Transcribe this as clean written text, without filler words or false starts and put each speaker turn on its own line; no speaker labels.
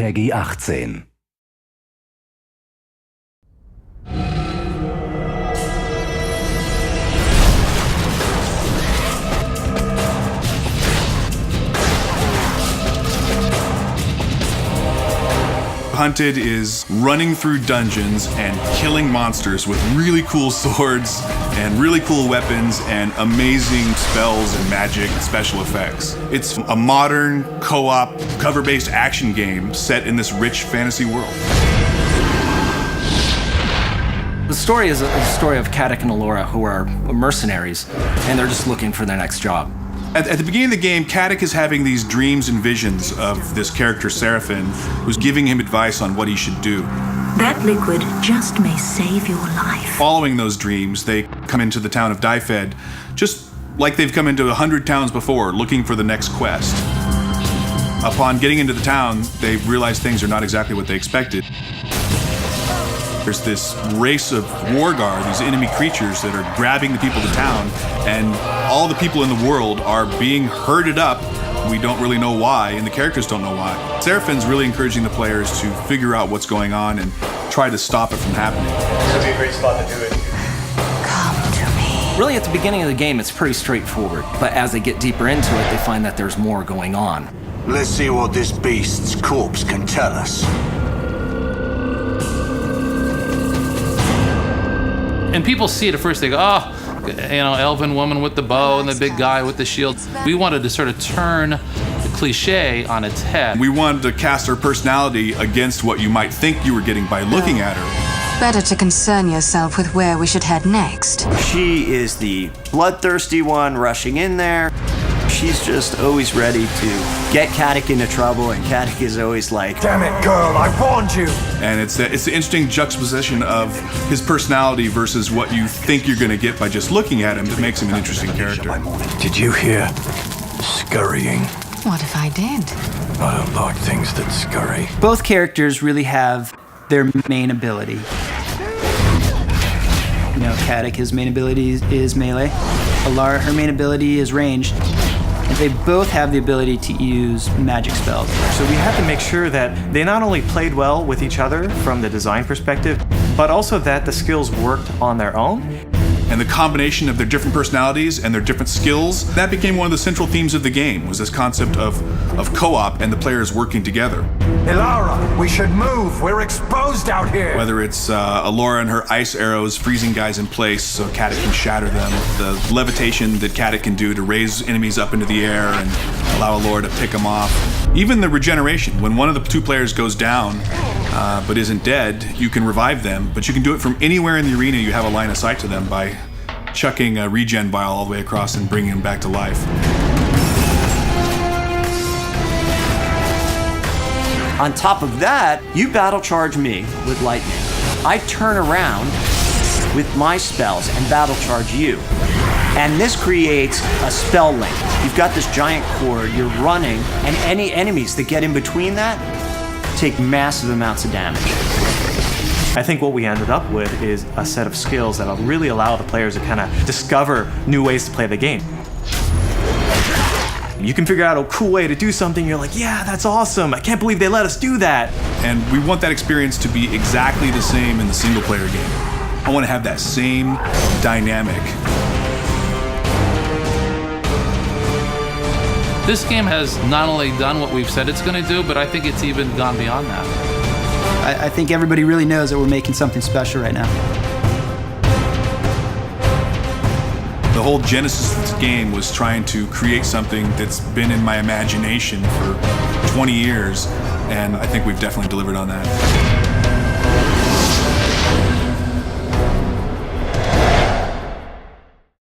Peggy 18.
Hunted is running through dungeons and killing monsters with really cool swords and really cool weapons and amazing spells and magic and special effects. It's a modern, co-op, cover-based action game set in this rich fantasy world.
The story is a story of Caddick and Alora, who are mercenaries, and they're just looking for their next job.
At the beginning of the game, Caddick is having these dreams and visions of this character, Seraphin, who's giving him advice on what he should do.
That liquid just may save your life.
Following those dreams, they come into the town of Dyfed, just like they've come into 100 towns before, looking for the next quest. Upon getting into the town, they realize things are not exactly what they expected. There's this race of war guard, these enemy creatures that are grabbing the people of the town, and all the people in the world are being herded up. We don't really know why, and the characters don't know why. Seraphin's really encouraging the players to figure out what's going on and try to stop it from happening.
This would be a great spot to do it.
Come to me.
Really, at the beginning of the game, it's pretty straightforward, but as they get deeper into it, they find that there's more going on.
Let's see what this beast's corpse can tell us.
And people see it at first, they go, oh, elven woman with the bow and the big guy with the shield. We wanted to sort of turn the cliche on its head.
We wanted to cast her personality against what you might think you were getting by looking at her.
Better to concern yourself with where we should head next.
She is the bloodthirsty one rushing in there. She's just always ready to get Caddick into trouble, and Caddick is always like,
Damn it, girl, I warned you!
And it's the interesting juxtaposition of his personality versus what you think you're going to get by just looking at him that makes him an interesting character.
Did you hear scurrying?
What if I did?
I don't like things that scurry.
Both characters really have their main ability. Caddick, his main ability is melee. Alara, her main ability is ranged. And they both have the ability to use magic spells.
So we had to make sure that they not only played well with each other from the design perspective, but also that the skills worked on their own.
And the combination of their different personalities and their different skills, that became one of the central themes of the game, was this concept of co-op and the players working together.
Ilara, we should move. We're exposed out here.
Whether it's Alora and her ice arrows freezing guys in place so Caddick can shatter them, the levitation that Caddick can do to raise enemies up into the air and allow Alora to pick them off. Even the regeneration, when one of the two players goes down but isn't dead, you can revive them, but you can do it from anywhere in the arena. You have a line of sight to them by chucking a regen vial all the way across and bringing them back to life.
on top of that, you battle charge me with lightning. I turn around with my spells and battle charge you. And this creates a spell link. You've got this giant cord, you're running, and any enemies that get in between that take massive amounts of damage.
I think what we ended up with is a set of skills that'll really allow the players to kind of discover new ways to play the game. You can figure out a cool way to do something, you're like, yeah, that's awesome, I can't believe they let us do that.
And we want that experience to be exactly the same in the single player game. I want to have that same dynamic.
This game has not only done what we've said it's going to do, but I think it's even gone beyond that.
I think everybody really knows that we're making something special right now.
The whole genesis of this game was trying to create something that's been in my imagination for 20 years, and I think we've definitely delivered on that.